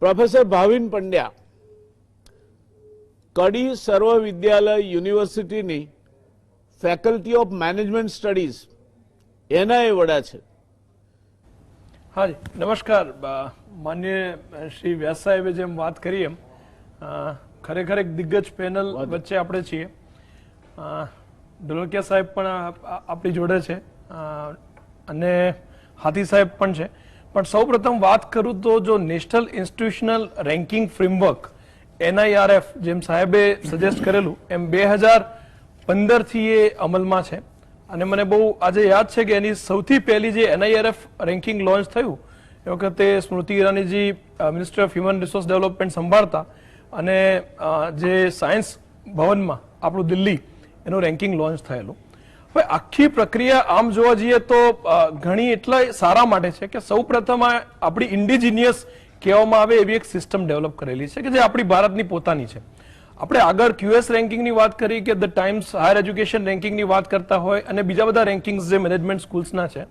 Professor Bhavin Pandya કડી સર્વ વિદ્યાલય યુનિવર્સિટીની faculty of management studies એના એ વડા છે. હા જી નમસ્કાર. માન્ય શ્રી વ્યાસ સાહેબે જેમ વાત કરી એમ ખરેખર એક દિગ્ગજ પેનલ વચ્ચે આપણે છીએ. ઢોલકિયા સાહેબ પણ આપણી જોડે છે અને હાથી સાહેબ પણ છે. પણ સૌ પ્રથમ વાત કરું તો જો national institutional ranking framework NIRF જેમ સાહેબે સજેસ્ટ કરેલું એમ 2015 થી એ અમલમાં છે અને મને બહુ આજે યાદ છે કે એની સૌથી પહેલી જે NIRF રેન્કિંગ લોન્ચ થયું એ વખતે સ્મૃતિ ઈરાનીજી minister of human resource development સંભાળતા અને જે સાયન્સ ભવનમાં આપણું દિલ્હી એનું રેન્કિંગ લોન્ચ થયેલું. હવે આખી પ્રક્રિયા આમ જોવા જઈએ તો ઘણી એટલા સારા માટે છે કે સૌ પ્રથમ આપણી ઇન્ડિજિનિયસ કહેવામાં આવે એવી એક સિસ્ટમ ડેવલપ કરેલી છે કે જે આપણી ભારતની પોતાની છે. આપણે આગળ QS રેન્કિંગની વાત કરી કે ધ ટાઈમ્સ હાયર એજ્યુકેશન રેન્કિંગની વાત કરતા હોય અને બીજા બધા રેન્કિંગ્સ જે મેનેજમેન્ટ સ્કૂલ્સના છે.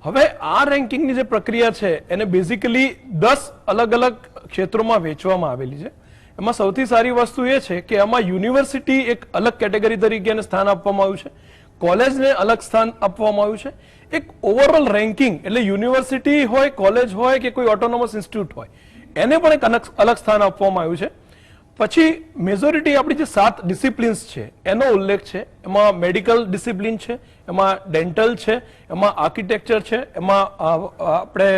હવે આ રેન્કિંગની જે પ્રક્રિયા છે એને બેઝિકલી 10 અલગ અલગ ક્ષેત્રોમાં વહેંચવામાં આવેલી છે. એમાં સૌથી સારી વસ્તુ એ છે કે આમાં યુનિવર્સિટી એક અલગ કેટેગરી તરીકે એને સ્થાન આપવામાં આવ્યું છે, કોલેજને અલગ સ્થાન આપવામાં આવ્યું છે, એક ઓવરઓલ રેન્કિંગ એટલે યુનિવર્સિટી હોય, કોલેજ હોય કે કોઈ ઓટોનોમસ ઇન્સ્ટિટ્યૂટ હોય એને પણ એક અલગ સ્થાન આપવામાં આવ્યું છે. પછી મેજોરિટી આપણી જે 7 ડિસિપ્લિન્સ છે એનો ઉલ્લેખ છે. એમાં મેડિકલ ડિસિપ્લિન છે, એમાં ડેન્ટલ છે, એમાં આર્કિટેક્ચર છે, એમાં આપણે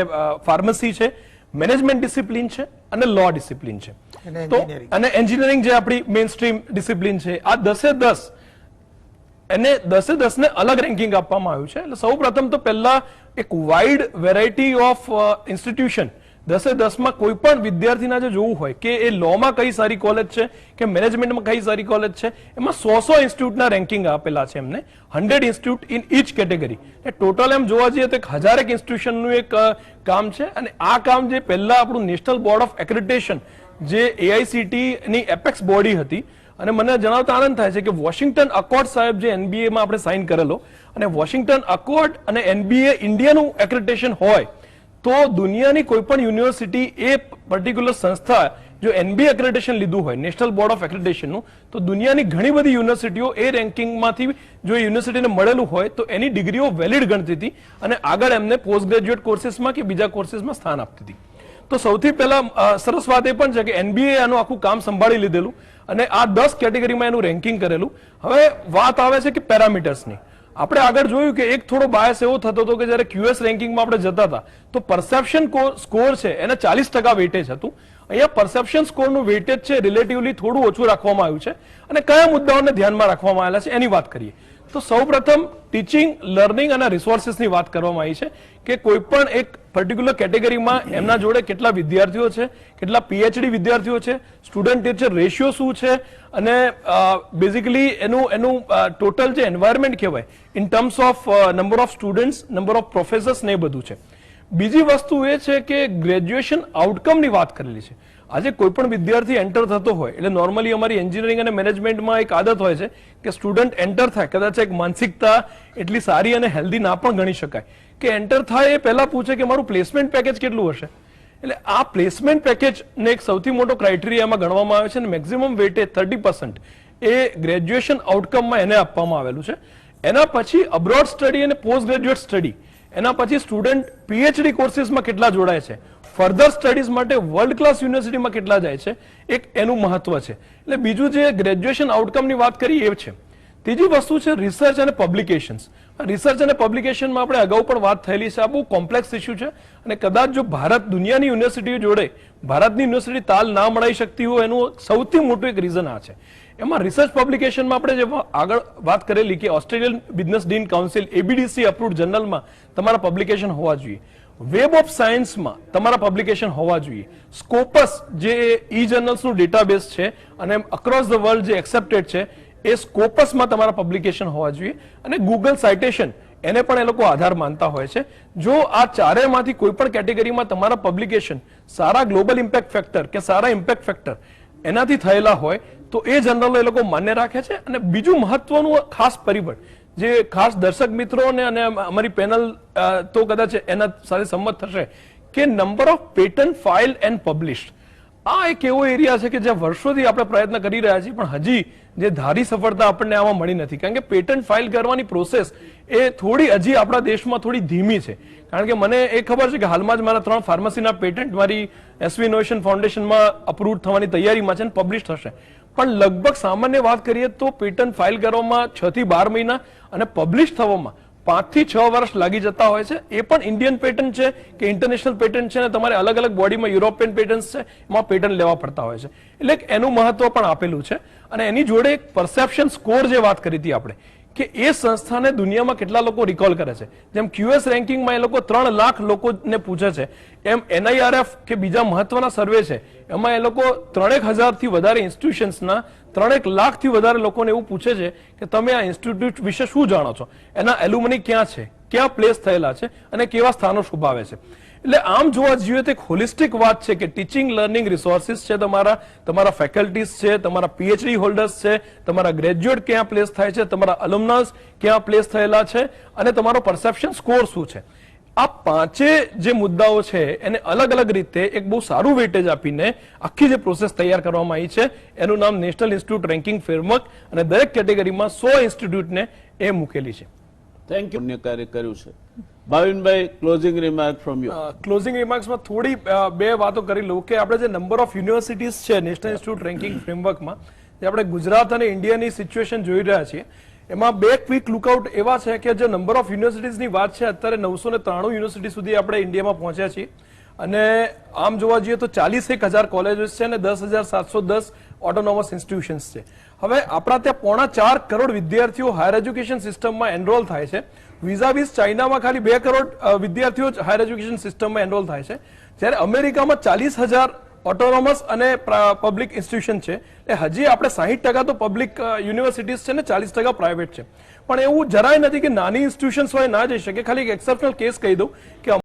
ફાર્મસી છે, મેનેજમેન્ટ ડિસિપ્લિન છે અને લો ડિસિપ્લિન છે અને એન્જિનિયરિંગ જે આપણી મેઇન સ્ટ્રીમ ડિસિપ્લિન છે. આ 10 એને 10 ને અલગ રેન્કિંગ આપવામાં આવ્યું છે. એટલે સૌ પ્રથમ તો પહેલા એક વાઇડ વેરાયટી ઓફ ઇન્સ્ટિટ્યુશન 10 માં કોઈ પણ વિદ્યાર્થીના જે જોવું હોય કે એ લોમાં કઈ સારી કોલેજ છે કે મેનેજમેન્ટમાં કઈ સારી કોલેજ છે એમાં 100 ઇન્સ્ટિટ્યૂટના રેન્કિંગ આપેલા છે એમને, 100 institute in each category. Total એમ જોવા જઈએ તો 1000 ઇન્સ્ટિટ્યુશનનું એક કામ છે અને આ કામ જે પહેલા આપણું નેશનલ બોર્ડ ઓફ એક્રેડિટેશન જે AICTE ની એપેક્સ બોડી હતી અને મને જણાવતા આનંદ થાય છે કે વોશિંગ્ટન અકોર્ડ સાહેબ જે NBA માં આપણે સાઇન કરેલો અને વોશિંગ્ટન અકોર્ડ અને NBA ઇન્ડિયાનું એક્રેડિટેશન હોય તો દુનિયાની કોઈ પણ યુનિવર્સિટી એ પર્ટિક્યુલર સંસ્થા જો NBA એક્રેડિટેશન લીધું હોય નેશનલ બોર્ડ ઓફ એક્રેડિટેશનનું તો દુનિયાની ઘણી બધી યુનિવર્સિટીઓ એ રેન્કિંગમાંથી જો યુનિવર્સિટીને મળેલું હોય તો એની ડિગ્રીઓ વેલિડ ગણતી હતી અને આગળ એમને પોસ્ટ ગ્રેજ્યુએટ કોર્સીસમાં કે બીજા કોર્સીસમાં સ્થાન આપતી હતી. તો સૌથી પહેલા સરસ વાત એ પણ છે કે NBA આનું આખું કામ સંભાળી લીધેલું અને આ 10 કેટેગરીમાં એનું રેન્કિંગ કરેલું. હવે વાત આવે છે કે પેરામીટર્સની. આપણે આગળ જોયું કે એક થોડો બાયસ એવો થતો હતો કે જ્યારે QS રેન્કિંગમાં આપણે જતા હતા તો પરસેપ્શન સ્કોર છે એને 40% વેટેજ હતું. અહીંયા પરસેપ્શન સ્કોરનું વેટેજ છે રિલેટિવલી થોડું ઓછું રાખવામાં આવ્યું છે અને કયા મુદ્દાઓને ધ્યાનમાં રાખવામાં આવેલા છે એની વાત કરીએ તો સૌપ્રથમ ટીચિંગ, લર્નિંગ અને રિસોર્સિસની વાત કરવામાં આવી છે કે કોઈ પણ એક પર્ટિક્યુલર કેટેગરીમાં એમના જોડે કેટલા વિદ્યાર્થીઓ છે, કેટલા PhD વિદ્યાર્થીઓ છે, સ્ટુડન્ટ ટીચર રેશિયો શું છે અને બેઝિકલી એનું ટોટલ જે એન્વાયરમેન્ટ કહેવાય in terms of number of students, number of professors ને એ બધું છે. બીજી વસ્તુ એ છે કે ગ્રેજ્યુએશન આઉટકમની વાત કરેલી છે. આજે કોઈ પણ વિદ્યાર્થી એન્ટર થતો હોય એટલે નોર્મલી અમારી એન્જિનિયરિંગ અને મેનેજમેન્ટમાં એક આદત હોય છે કે સ્ટુડન્ટ એન્ટર થાય, કદાચ એક માનસિકતા એટલી સારી અને હેલ્ધી ના પણ ગણી શકાય કે એન્ટર થાય એ પહેલા પૂછે કે મારું પ્લેસમેન્ટ પેકેજ કેટલું હશે. એટલે આ પ્લેસમેન્ટ પેકેજને એક સૌથી મોટો ક્રાઇટેરિયામાં ગણવામાં આવે છે અને મેક્સિમમ વેટેજ 30% એ ગ્રેજ્યુએશન આઉટકમમાં એને આપવામાં આવેલું છે. એના પછી અબ્રોડ સ્ટડી અને પોસ્ટ ગ્રેજ્યુએટ સ્ટડી, એના પછી સ્ટુડન્ટ PhD કોર્સીસમાં કેટલા જોડાય છે, ફર્ધર સ્ટડીઝ માટે વર્લ્ડ ક્લાસ યુનિવર્સિટીમાં કેટલા જાય છે, એક એનું મહત્વ છે. એટલે બીજું જે ગ્રેજ્યુએશન આઉટકમની વાત કરી એ છે. ત્રીજી વસ્તુ છે રિસર્ચ અને પબ્લિકેશન્સ. રિસર્ચ અને પબ્લિકેશનમાં આપણે અગાઉ પણ વાત થયેલી છે. આ બહુ કોમ્પ્લેક્સ ઇસ્યુ છે અને કદાચ જો ભારત દુનિયાની યુનિવર્સિટીઓ જોડે ભારતની યુનિવર્સિટી તાલ ના મળી શકતી હોય એનું સૌથી મોટું એક રીઝન આ છે. એમાં રિસર્ચ પબ્લિકેશનમાં આપણે જે આગળ વાત કરેલી કે Australian business dean council ABDC approved જર્નલમાં તમારા પબ્લિકેશન હોવા જોઈએ, વેબ ઓફ સાયન્સમાં તમારા પબ્લિકેશન હોવા જોઈએ, સ્કોપસ જે ઈ જર્નલ્સનું ડેટાબેઝ છે અને અક્રોસ ધ વર્લ્ડ જે એક્સેપ્ટેડ છે એ સ્કોપસમાં તમારા પબ્લિકેશન હોવા જોઈએ અને ગૂગલ સાઇટેશન એને પણ એ લોકો આધાર માનતા હોય છે. જો આ ચારેયમાંથી કોઈ પણ કેટેગરીમાં તમારા પબ્લિકેશન સારા ગ્લોબલ ઇમ્પેક્ટ ફેક્ટર કે સારા ઇમ્પેક્ટ ફેક્ટર એનાથી થયેલા હોય તો એ જર્નલો એ લોકો માન્ય રાખે છે. અને બીજું મહત્વનું ખાસ પરિબળ જે ખાસ દર્શક મિત્રો અને અમારી પેનલ તો કદાચ એના સાથે સંમત થશે કે number of patent file and published, આ એક એવો એરિયા છે કે જ્યાં વર્ષોથી આપણે પ્રયત્ન કરી રહ્યા છીએ પણ હજી જે ધારી સફળતા આપણને આમાં મળી નથી. કારણ કે પેટન્ટ ફાઇલ કરવાની પ્રોસેસ એ થોડી હજી આપણા દેશમાં થોડી ધીમી છે. કારણ કે મને એ ખબર છે કે હાલમાં જ મારા 3 ફાર્મસીના પેટન્ટ મારી એસવી ઇનોવેશન ફાઉન્ડેશનમાં અપ્રૂવ થવાની તૈયારીમાં છે અને પબ્લિશ થશે. પણ લગભગ સામાન્ય વાત કરીએ તો પેટન્ટ ફાઇલ કરવામાં 6 થી 12 મહિના અને પબ્લિશ થવામાં 5 થી 6 વર્ષ લાગી જતા હોય છે. એ પણ ઇન્ડિયન પેટન્ટ છે કે ઇન્ટરનેશનલ પેટન્ટ છે, અને તમારે અલગ અલગ બોડીમાં યુરોપિયન પેટન્ટ છે, એમાં પેટન્ટ લેવા પડતા હોય છે. એટલે એનું મહત્વ પણ આપેલું છે. અને એની જોડે એક પરસેપ્શન સ્કોર જે વાત કરી હતી આપણે, કે એ સંસ્થાને દુનિયામાં કેટલા લોકો રિકોલ કરે છે. જેમ QS રેન્કિંગમાં એ લોકો 3 લાખ લોકોને પૂછે છે, એમ NIRF કે બીજા મહત્વના સર્વે છે એમાં એ લોકો 3,000 થી વધારે ઇન્સ્ટિટ્યુશન્સના 3 લાખથી વધારે લોકોને એવું પૂછે છે કે તમે આ ઇન્સ્ટિટ્યૂટ વિશે શું જાણો છો, એના એલ્યુમની ક્યાં છે, ક્યાં પ્લેસ થયેલા છે અને કેવા સ્થાનો શુભાવે છે. એટલે આમ જોવા જઈએ તો એક હોલિસ્ટિક વાત છે કે ટીચિંગ લર્નિંગ રિસોર્સિસ છે, તમારા ફેકલ્ટીઝ છે, તમારા PhD હોલ્ડર્સ છે, તમારા ગ્રેજ્યુએટ ક્યાં પ્લેસ થાય છે, તમારા અલુમનસ ક્યાં પ્લેસ થયેલા છે અને તમારો પરસેપ્શન સ્કોર શું છે. આ 5 જે મુદ્દાઓ છે એને અલગ અલગ રીતે એક બહુ સારું વેટેજ આપીને આખી જે પ્રોસેસ તૈયાર કરવામાં આવી છે એનું નામ નેશનલ ઇન્સ્ટિટ્યૂટ રેન્કિંગ ફ્રેમવર્ક, અને દરેક કેટેગરીમાં 100 ઇન્સ્ટિટ્યૂટને એ મૂકેલી છે. Thank you. પુણ્ય કાર્ય કર્યું છે. ભાવિનભાઈ, closing remark from you. Closing રિમાર્ક્સમાં થોડી 2 વાતો કરી લઉં કે આપણે જે નંબર ઓફ યુનિવર્સિટીઝ છે નેશનલ ઇન્સ્ટિટ્યૂટ રેન્કિંગ ફ્રેમવર્કમાં, જે આપણે ગુજરાત અને ઇન્ડિયાની સિચ્યુએશન જોઈ રહ્યા છીએ, એમાં 2 ક્વિક લુકઆઉટ એવા છે કે જે નંબર ઓફ યુનિવર્સિટીઝની વાત છે, અત્યારે 993 યુનિવર્સિટી સુધી આપણે ઇન્ડિયામાં પહોંચ્યા છીએ. અને આમ જોવા જઈએ તો 41,000 કોલેજીસ છે અને 10,710 ઓટોનોમસ ઇન્સ્ટિટ્યુશન્સ છે. હવે આપણા ત્યાં 4.25 કરોડ વિદ્યાર્થીઓ હાયર એજ્યુકેશન સિસ્ટમમાં એનરોલ થાય છે. વિઝાવિઝ ચાઇનામાં ખાલી 2 કરોડ વિદ્યાર્થીઓ જ હાયર એજ્યુકેશન સિસ્ટમમાં એનરોલ થાય છે, જ્યારે અમેરિકામાં 40,000 ઓટોનોમસ અને પબ્લિક ઇન્સ્ટિટ્યુશન છે. એ હજી આપણે 60% તો પબ્લિક યુનિવર્સિટીઝ છે ને 40% પ્રાઇવેટ છે. પણ એવું જરાય નથી કે નાની ઇન્સ્ટિટ્યુશન્સ હોય ના જઈ શકે. ખાલી એક એક્સેપ્શનલ કેસ કહી દઉં કે